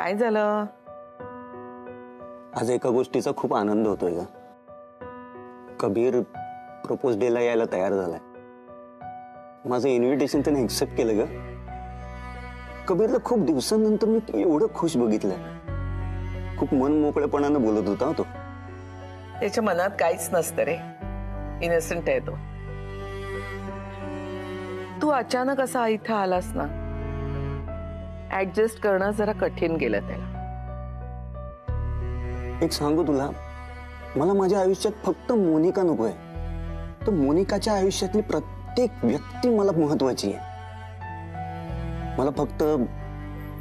काय झालं? आज एका गोष्टीचा खूप आनंद होतोय ग. कबीर प्रपोज डेला यायला तयार झालाय. माझं इन्व्हिटेशन त्याने एक्सेप्ट केलं ग. कबीरला खूप दिवसांनंतर मी एवढं खुश बघितलंय. खूप मन मोकळेपणानं बोलत होता तो. त्याच्या मनात काहीच नसतं रे, इनोसेंट आहे तो. तू अचानक असा इथं आलास ना, ऍडजस्ट करणं जरा कठीण गेलं त्याला. एक सांगू तुला, मला माझ्या आयुष्यात फक्त मोनिका नकोय, तर मोनिकाच्या आयुष्यातली प्रत्येक व्यक्ती मला महत्वाची आहे. मला फक्त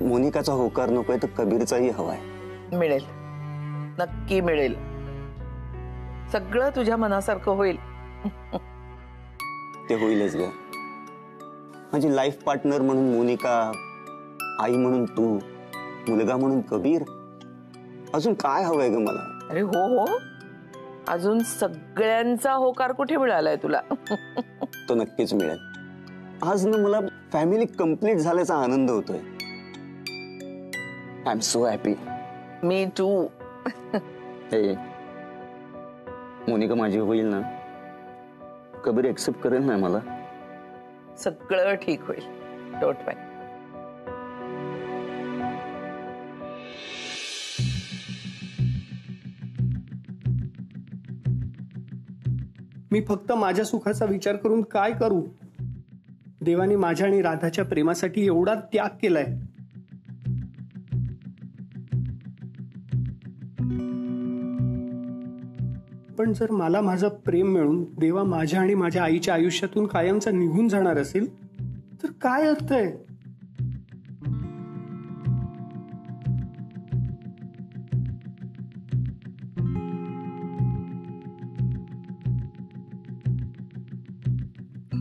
मोनिकाचा होकार नकोय, तर कबीरचाही हवाय. मिळेल, नक्की मिळेल. सगळं तुझ्या मनासारखं होईल. ते होईलच ग. माझी लाईफ पार्टनर म्हणून मोनिका, आई म्हणून तू, मुलगा म्हणून कबीर. अजून काय हवंय ग मला? अरे हो हो, अजून सगळ्यांचा होकार कुठे मिळालाय तुला? तो नक्कीच मिळेल. आज ना मला फॅमिली कंप्लीट झाल्याचा आनंद होतोय. I am so happy. Me too. हे मोनिका माझी होईल ना? कबीर एक्सेप्ट करेल ना मला? सगळं ठीक होईल, डोंट वरी. मी फक्त माझ्या सुखाचा विचार करून काय करू? देवाने माझ्या आणि राधाच्या प्रेमासाठी एवढा त्याग केलाय. पण जर मला माझं प्रेम मिळून देवा माझ्या आणि माझ्या आईच्या आयुष्यातून कायमचा निघून जाणार असेल तर काय अर्थ आहे?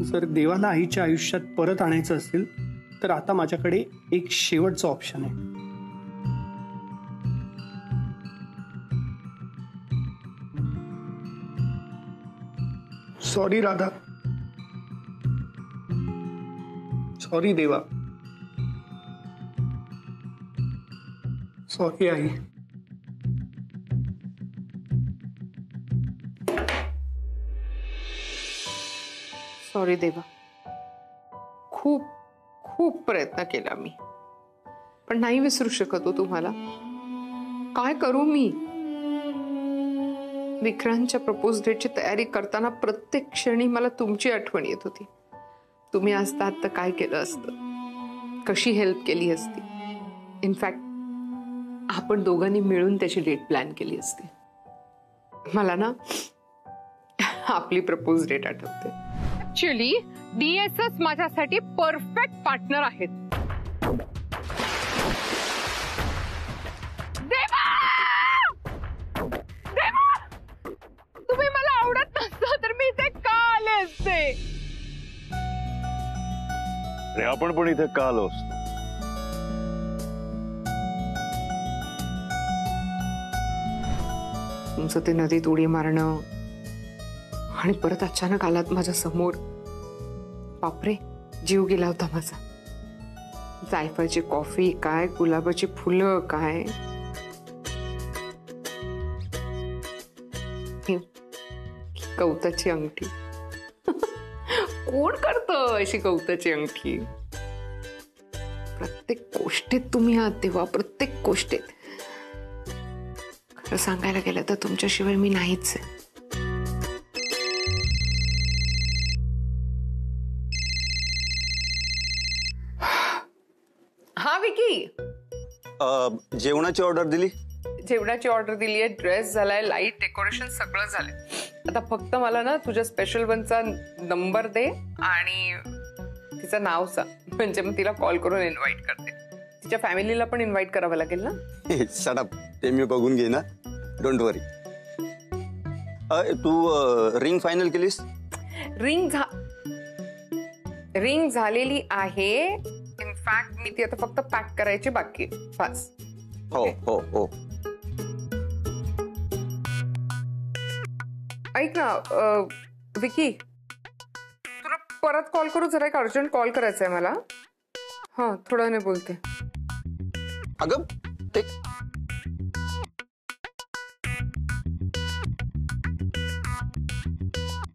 जर देवाला आईच्या आयुष्यात परत आणायचं असेल तर आता माझ्याकडे एक शेवटचा ऑप्शन आहे. सॉरी राधा, सॉरी देवा, सॉरी आई. सॉरी देवा, खूप खूप प्रयत्न केला मी, पण नाही विसरू शकत हो तुम्हाला. काय करू मी? विक्रांतच्या प्रपोज डेटची तयारी करताना प्रत्येक क्षणी मला तुमची आठवण येत होती. तुम्ही असतात तर काय केलं असतं, कशी हेल्प केली असती. इनफॅक्ट आपण दोघांनी मिळून त्याची डेट प्लॅन केली असती. मला ना आपली प्रपोज डेट आठवते. ऍक्च्युली डीएसच माझ्यासाठी परफेक्ट पार्टनर आहेत. देवा! देवा! तुम्ही मला आवडत नसता तर मी इथे का आले असते? अरे आपण पण इथे का आलो असतो? तुमचं ते नदीत उडी मारणं आणि परत अचानक आलात माझ्या समोर. बापरे, जीव गेला होता माझा. जायफळची कॉफी काय, गुलाबाची फुलं काय, कवताची अंगठी. कोण करतं अशी कवताची अंगठी? प्रत्येक गोष्टीत तुम्ही आहात तेव्हा, प्रत्येक गोष्टीत. खरं सांगायला गेलं तर तुमच्याशिवाय मी नाहीच आहे. हा विकी, जेवणाची ऑर्डर दिली? जेवणाची ऑर्डर दिली आहे, ड्रेस झालाय, लाईट डेकोरेशन सगळं झालंय. आता फक्त मला ना तुझ्या स्पेशल वनचा नंबर दे आणि तिचं नाव सांग, म्हणजे मग तिला कॉल करून इन्व्हाइट करते. तिच्या फॅमिलीला पण इन्व्हाइट करावं लागेल ना? शट अप, ते मी बघून घेईन, डोंट वरी. तू रिंग फायनल केलीस? रिंग झालेली आहे. इनफॅक्ट मी ती आता फक्त पॅक करायची बाकी. फास्ट. हो हो हो. ऐक ना विकी, तुला परत कॉल करू? जरा एक अर्जंट कॉल करायचा आहे मला. हा, थोडा वेळाने बोलते. अगं ते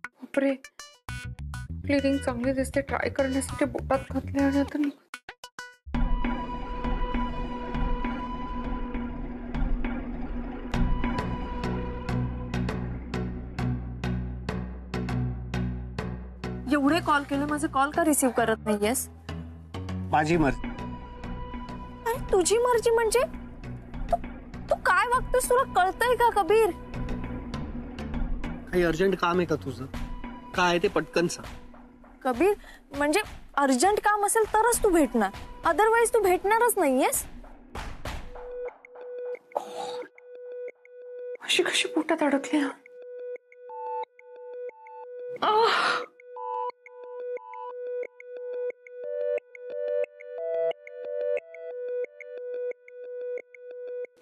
बापरे, आपली रिंग चांगली दिसते, ट्राय करण्यासाठी बोटात घातले आणि आता नाही. एवढे कॉल केले, माझे कॉल का रिसीव्ह करत नाहीयेस? माझी मर्जी. अरे तुझी मर्जी म्हणजे तू काय वागतोस? तुला कळतंय का कबीर? काही अर्जंट काम आहे का तुझं? काय ते पटकन सांग. कबीर म्हणजे अर्जंट काम असेल तरच तू भेटणार, अदरवाईज तू भेटणारच नाहीयेस. अशी कशी पोटात अडकली?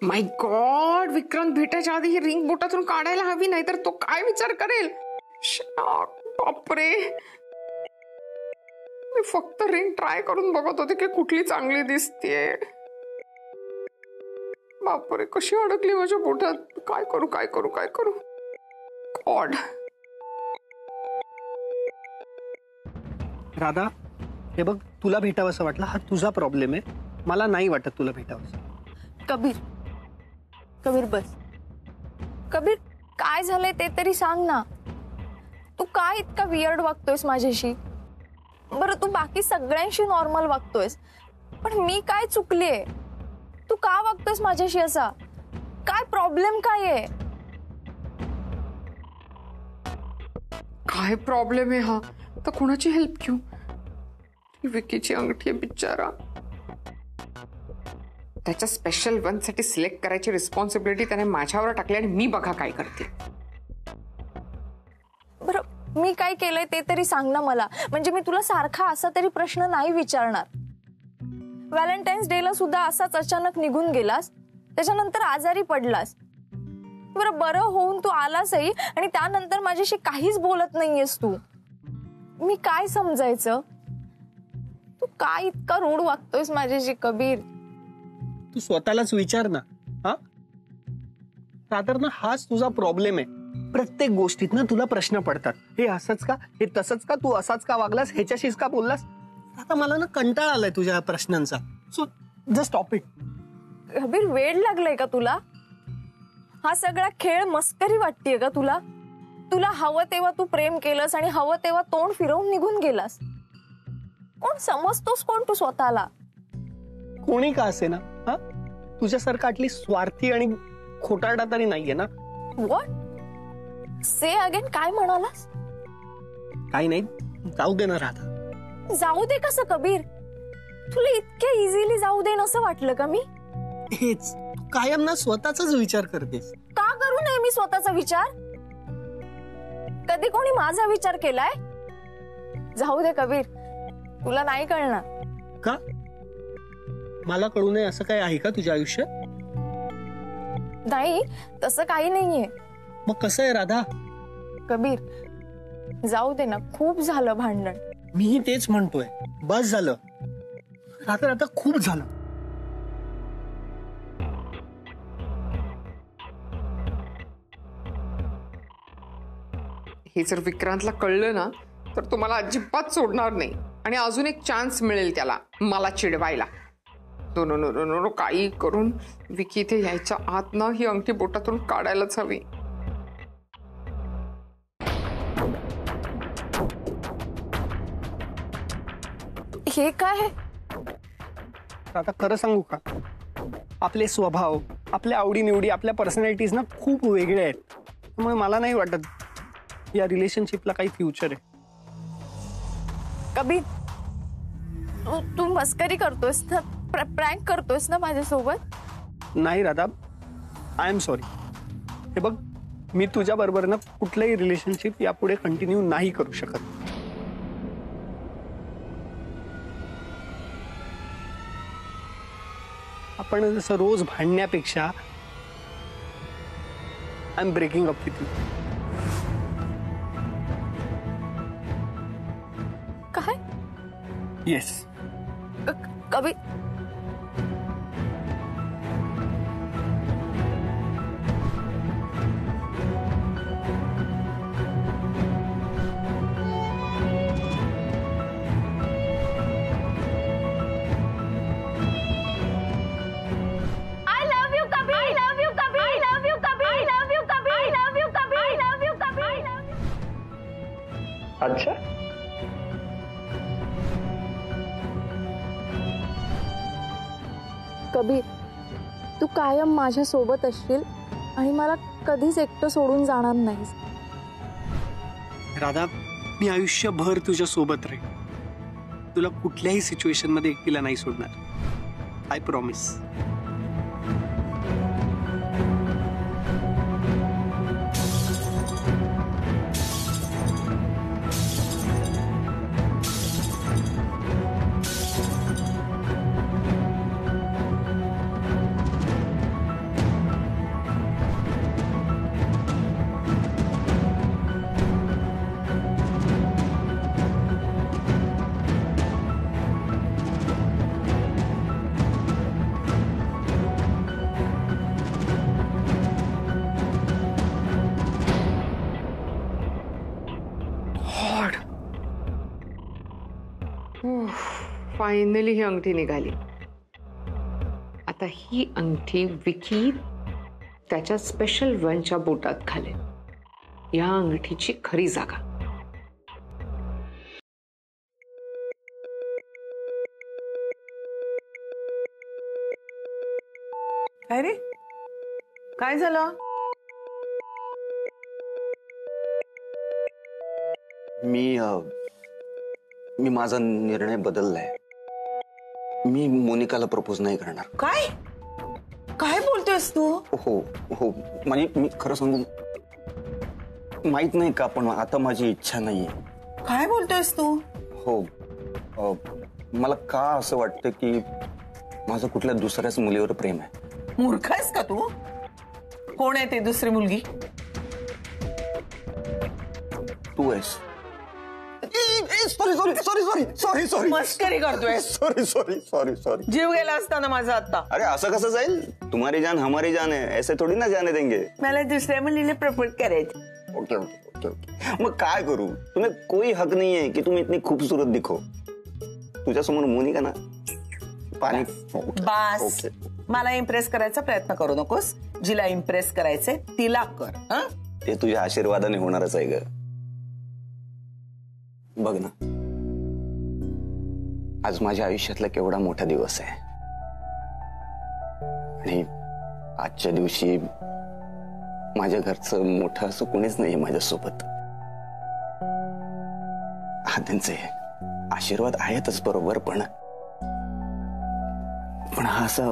माय गॉड, विक्रांत भेटायच्या आधी ही रिंग बोटातून काढायला हवी, नाहीतर तो काय विचार करेल. बापरे, मी फक्त रिंग ट्राय करून बघत होते की कुठली चांगली दिसतेय. बापरे, कशी अडकली माझ्या बोटात. काय करू काय करू काय करू. गॉड. राधा, हे बघ, तुला भेटावंसं वाटलं, हा तुझा प्रॉब्लेम आहे. मला नाही वाटत तुला भेटावंसं. कबीर कबीर बस. कबीर काय झालंय ते तरी सांग ना. तू काय इतका वियर्ड वागतोयस माझ्याशी? बरं, तू बाकी सगळ्यांशी नॉर्मल वागतोयस, पण मी काय चुकलीये? तू का वागतोयस माझ्याशी असा? काय प्रॉब्लेम काय आहे? काय प्रॉब्लेम आहे हा? तर कोणाची हेल्प घेऊ? विकीची अंगठी आहे बिचारा. त्याच्या स्पेशल वन साठी सिलेक्ट करायची रिस्पॉन्सिबिलिटी त्याने माझ्यावर टाकली आणि मी बघा काय करते. बरं, मी काय केलंय ते तरी सांग ना मला, म्हणजे मी तुला सारखा असा तरी प्रश्न नाही विचारणार. व्हॅलेंटाईन्स डे ला सुद्धा असाच अचानक निघून गेलास, त्याच्यानंतर आजारी पडलास. बरं होऊन तू आलासही आणि त्यानंतर माझ्याशी काहीच बोलत नाहीयेस तू. मी काय समजायचं? तू काय इतका रूढ वागतोयस माझ्याशी कबीर? तू स्वतःलाच विचार ना. हा रादर ना, हाच तुझा प्रॉब्लेम आहे. प्रत्येक गोष्टीत ना तुला प्रश्न पडतात. हे असंच का, हे तसंच का, तू असाच का वागलास, ह्याच्याशीच का बोललास? आता मला ना कंटाळा आलाय तुझ्या प्रश्नांचा. So just stop it. Kabir, वेळ लागलाय का तुला? हा सगळा खेळ मस्करी वाटतेय का तुला? तुला हवं तेव्हा तू प्रेम केलंस आणि हवं तेव्हा तोंड फिरवून निघून गेलास. कोण समजतोस कोण तू स्वतःला? कोणी का असे ना, हा तुझ्यासारखा अटली स्वार्थी आणि खोटारडा तरी नाहीये ना. व्हॉट? से अगेन, काय म्हणालास? काही नाही, जाऊ दे ना राधा. जाऊ दे कसं कबीर? तुला इतक्या इझिली जाऊ दे असं वाटलं का मी? हेच कायम ना स्वतःचाच विचार करतेस. का करू नये मी स्वतःचा विचार? कधी कोणी माझा विचार केलाय? जाऊ दे कबीर, तुला नाही कळणार. का? मला कळू नये असं काय आहे का तुझ्या आयुष्यात? नाही, तसं काही नाहीये. मग कसं आहे राधा? कबीर, जाऊ दे ना, खूप झालं भांडण. मी तेच म्हणतोय, बस झालं. राधा आता खूप झालं. हे जर विक्रांतला कळलं ना तर तुम्हाला अजिबात सोडणार नाही आणि अजून एक चान्स मिळेल त्याला मला चिडवायला. नो, काही करून विकी इथे यायच्या आत ना ही अंगठी बोटातून काढायलाच हवी. हे काय? आता खरं सांगू का, आपले स्वभाव, आपल्या आवडीनिवडी, आपल्या पर्सनॅलिटीज ना खूप वेगळे आहेत. त्यामुळे मला नाही वाटत या रिलेशनशिपला काही फ्युचर आहे. कबीर, तू मस्करी करतोयस ना, प्रँक करतोयस ना माझ्यासोबत? नाही राधा, आय एम सॉरी. हे बघ, मी तुझ्या बरोबर ना कुठलंही रिलेशनशिप यापुढे कंटिन्यू नाही करू शकत. आपण जसं रोज भांडण्यापेक्षा I am breaking up with you. काय? येस. कबीर, अच्छा, कबीर, तू कायम माझ्या सोबत असशील आणि मला कधीच एकटं सोडून जाणार नाहीस. राधा, मी आयुष्यभर तुझ्या सोबत राहील. तुला कुठल्याही सिच्युएशन मध्ये एकटीला नाही सोडणार. I promise. फायनली ही अंगठी निघाली. आता ही अंगठी विकी त्याच्या स्पेशल वनच्या बोटात घालेल. या अंगठीची खरी जागा. काय रे, काय झालं? मी माझा निर्णय बदललाय. मी मोनिकाला प्रपोज नाही करणार. काय काय बोलतोयस तू? हो हो, म्हणजे मी खरं सांगू, माहित नाही का, पण आता माझी इच्छा नाहीये. काय बोलतोयस तू? हो, मला का असं वाटतं की माझं कुठल्या दुसऱ्याच मुलीवर प्रेम आहे. मूर्ख आहेस का तू? कोण आहे ती दुसरी मुलगी? तू आहेस. Sorry sorry sorry sorry sorry sorry मस्करी करतोय. Sorry sorry sorry sorry. जीव गेला असताना माझा आता. अरे असं कसं जाईल? तुम्हारी जान हमारी जान है, ऐसे थोडी ना जाने देंगे. मला दुसऱ्या मुलीला प्रपोज करायचं. Okay okay okay okay. मग काय करू? तुम्हें कोई हक नहीं है कि तुम इतनी खूबसूरत दिखो. तुझ्या समोर मोनिका ना पाणी. बास, ओके. मला इम्प्रेस करायचा प्रयत्न करू नकोस. जिला इम्प्रेस करायचंय तिला कर. हं? ते तुझ्या आशीर्वादाने होणारच आहे ग. बघ ना, आज माझ्या आयुष्यातला केवढा मोठा दिवस आहे आणि आजच्या दिवशी माझ्या घरचं मोठं असं कोणीच नाहीये माझ्यासोबत. हा, त्यांचे आशीर्वाद आहेतच बरोबर, पण हा असा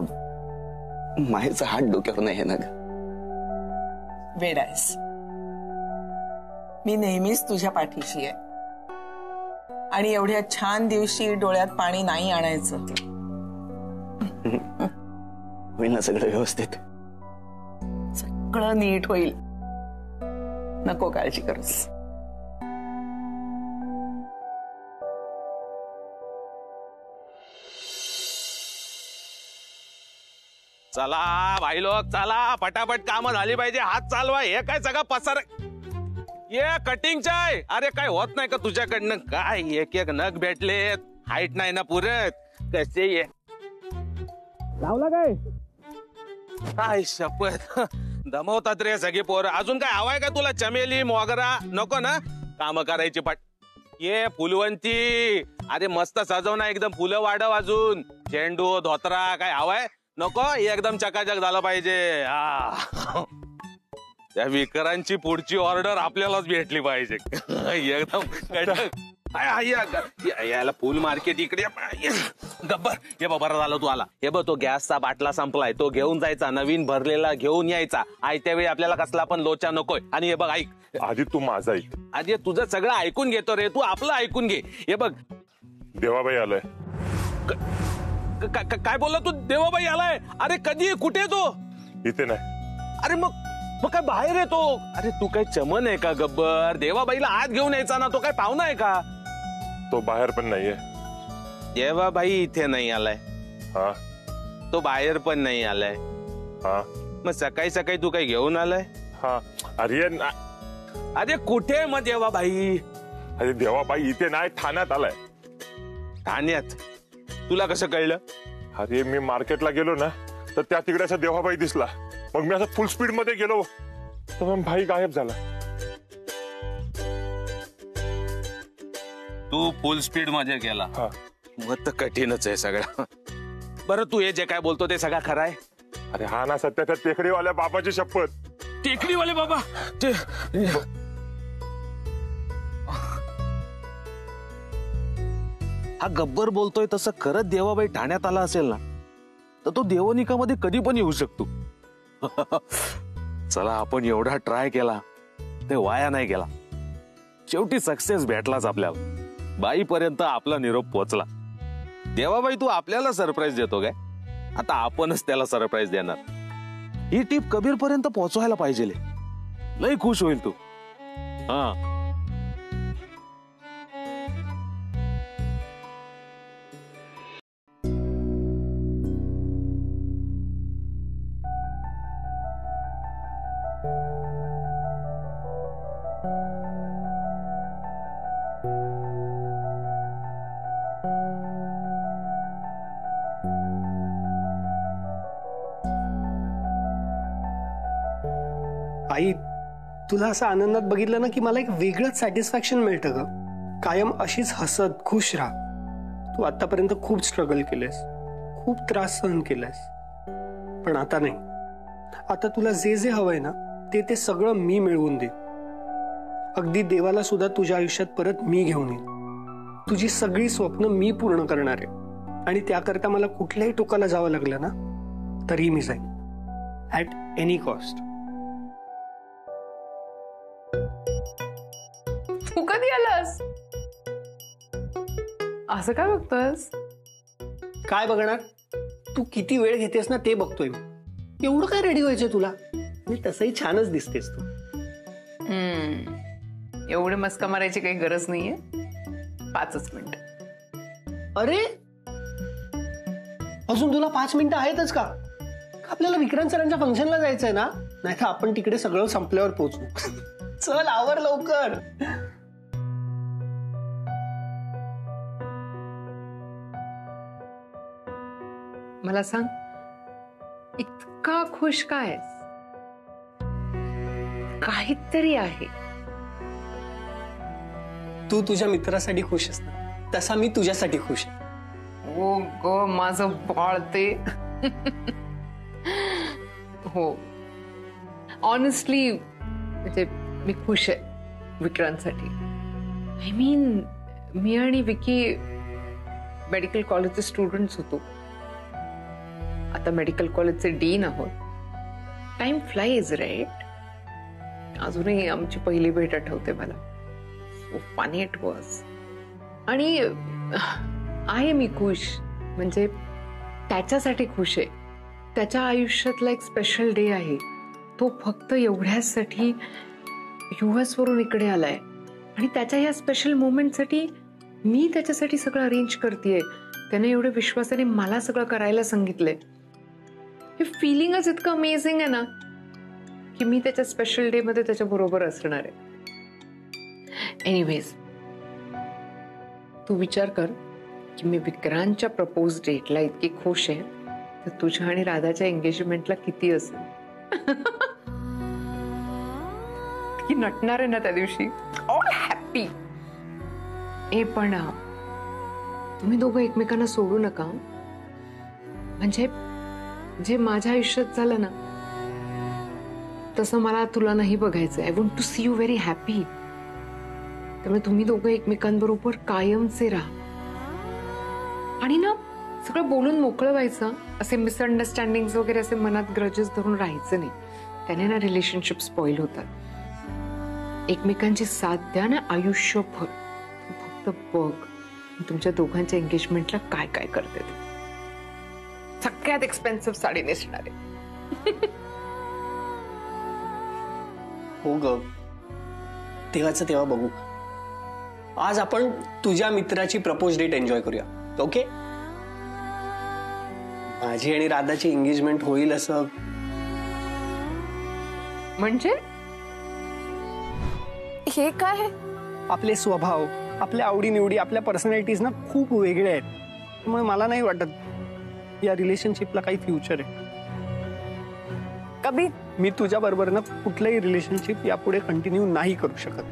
माहेरचा हात डोक्यावर नाही ना ग. वेड आहेस. मी नेहमीच तुझ्या पाठीशी आहे आणि एवढ्या छान दिवशी डोळ्यात पाणी नाही आणायचं. होईल ना सगळं व्यवस्थित? सगळं नीट होईल, नको काळजी करूस. चला भाई लोक, चला पटापट कामं झाली पाहिजे. हात चालवा. हे काय सगळं पसार. ये कटिंग चाय. अरे काय होत नाही का तुझ्याकडनं? काय एक एक नग भेटलेत, हाईट नाही ना पुरत. कसे ये लावला काय शपथ, दमवतात रे सगळी पोरं. अजून काय हवाय का तुला? चमेली मोगरा नको ना? काम करायची पाठ. ये फुलवंती, अरे मस्त सजव ना एकदम. फुलं वाढव अजून. झेंडू धोत्रा काय हवाय? नको, एकदम चकाचक झालं पाहिजे. त्या विकरांची पुढची ऑर्डर आपल्यालाच भेटली पाहिजे एकदम कडक. याला फुल मार्केट इकडे. गब्बर, हे बघ बरं झालं तू आला. हे बघ, तो गॅसचा बाटला संपलाय, तो घेऊन जायचा, नवीन भरलेला घेऊन यायचा. आयत्या वेळी आपल्याला कसला पण लोचा नकोय. आणि हे बघ ऐक, आधी तू माझा ऐक. आधी तुझं सगळं ऐकून घेतो रे, तू आपलं ऐकून घे. हे बघ, देवाबाई आलाय. काय बोलला तू? देवाबाई आलाय? अरे कधी, कुठे तो? इथे नाही. अरे मग काय बाहेर येतो? अरे तू काय चमन आहे का गब्बर? देवाबाईला आत घेऊन यायचा ना. तो काय पाहुणा आहे का? तो बाहेर पण नाहीये. देवाबाई इथे नाही आलाय? हा. तो बाहेर पण नाही आलाय? हा. मग सकाळी सकाळी तू काय घेऊन आलाय? हा. अरे अरे कुठे मग देवाबाई? अरे देवाबाई इथे नाही, ठाण्यात आलाय. ठाण्यात? तुला कसं कळलं? अरे मी मार्केटला गेलो ना, तर त्या तिकडे असा देवाबाई दिसला. मग मी असं फुल स्पीड मध्ये गेलो, तर मग भाई गायब झाला. तू फुल स्पीड मध्ये गेला हा. मग तर कठीणच आहे सगळं. बरं तू हे जे काय बोलतो ते सगळं खरं आहे? अरे हा ना सत्या, त्या टेकडीवाल्या बाबाची शपथ. टेकडीवाले बाबा ते हा गब्बर बोलतोय तसं खरंच देवाबाई ठाण्यात आला असेल ना, तर तो देवनिकामध्ये कधी पण येऊ शकतो. चला आपण एवढा ट्राय केला ते वाया नाही गेला. शेवटी सक्सेस भेटलाच आपल्याला. बाईपर्यंत आपला निरोप पोहोचला. देवाबाई तू आपल्याला सरप्राईज देतो काय? आता आपणच त्याला सरप्राईज देणार. ही टीप कबीर पर्यंत पोहोचवायला पाहिजे. लय खुश होईल तू. हा आई, तुला असं आनंदात बघितलं ना की मला एक वेगळंच सॅटिस्फॅक्शन मिळतं ग. कायम अशीच हसत खुश राहा. तू आतापर्यंत खूप स्ट्रगल केलंस, खूप त्रास सहन केलास, पण आता नाही. आता तुला जे जे हवंय ना ते सगळं मी मिळवून देईन. अगदी देवाला सुद्धा तुझ्या आयुष्यात परत मी घेऊन येईन. तुझी सगळी स्वप्न मी पूर्ण करणार आहे आणि त्याकरता मला कुठल्याही टोकाला जावं लागलं ना तरी मी जाईन, ऍट एनी कॉस्ट. तू कधी आलास? असं काय बघतोयस? काय बघणार? तू किती वेळ घेतेस ना ते बघतोय मी. एवढं काय रेडी व्हायचंय तुला? आणि तसंही छानच दिसतेस तू. एवढे मस्का मारायची काही गरज नाहीये. 5 मिनिट. अरे अजून तुला 5 मिनिटं आहेतच का? आपल्याला विक्रांत सरांच्या फंक्शनला जायचंय ना, नाही तर आपण तिकडे सगळं संपल्यावर पोहोचू. चल आवर लवकर. मला सांग, इतका खुश काय? काहीतरी आहे. तू तुझ्या मित्रासाठी खुश आहेस ना, तसा मी तुझ्यासाठी खुश आहे. ओ ग माझं बाळ ते. हो, ऑनेस्टली म्हणजे मी खुश आहे विक्रांतसाठी. आय मीन, मी आणि विकी मेडिकल कॉलेजचे स्टुडंट्स होतो. आता मेडिकल कॉलेजचे डीन आहोत. Time flies right. अजूनही आमची पहिली भेट आठवते मला. So funny it was. आणि आहे मी खुश, म्हणजे त्याच्यासाठी खुश आहे. त्याच्या आयुष्यातला एक स्पेशल डे आहे. तो फक्त एवढ्यासाठी US वरून इकडे आलाय आणि त्याच्या या स्पेशल मोमेंटसाठी मी त्याच्यासाठी सगळं अरेंज करतेय. त्याने एवढे विश्वासाने मला सगळं करायला सांगितलंय. हे फिलिंगच इतकं अमेझिंग आहे ना की मी त्याच्या स्पेशल डे मध्ये त्याच्या बरोबर असणार आहे. एनिवेज, तू विचार कर की मी विक्रांतच्या प्रपोज डेटला इतकी खुश आहे, तर तुझ्या आणि राधाच्या एंगेजमेंटला किती असेल. की नटणार आहे ना त्या दिवशी. All happy. ए पण तुम्ही दोघं एकमेकांना सोडू नका. म्हणजे जे माझ्या आयुष्यात झालं ना तसं मला तुला नाही बघायचं. I want to see you very happy. त्यामुळे तुम्ही दोघं एकमेकांबरोबर कायमचे राहा. आणि ना सगळं बोलून मोकळं व्हायचं. असे मिसअंडरस्टँडिंग वगैरे असे मनात ग्रजेस धरून राहायचं नाही. त्याने ना रिलेशनशिप स्पॉइल होतात. एकमेकांची साथ द्या ना आयुष्यभर. फक्त बघ तुमच्या दोघांच्या एंगेजमेंटला काय काय करते ते. सगळ्यात एक्सपेन्सिव्ह साडी नेसणार आहे. हो ग, तेव्हाचं तेव्हा बघू. आज आपण तुझ्या मित्राची प्रपोज डेट एन्जॉय करूया, ओके? माझी आणि राधाची एंगेजमेंट होईल असं म्हणजे हे काय? आपले स्वभाव, आपल्या आवडीनिवडी, आपल्या पर्सनॅलिटीज ना खूप वेगळे आहेत. त्यामुळे मला नाही वाटत या रिलेशनशिपला काही फ्युचर आहे. कबीर, मी तुझ्या बरोबर ना कुठलंही रिलेशनशिप यापुढे कंटिन्यू नाही करू शकत.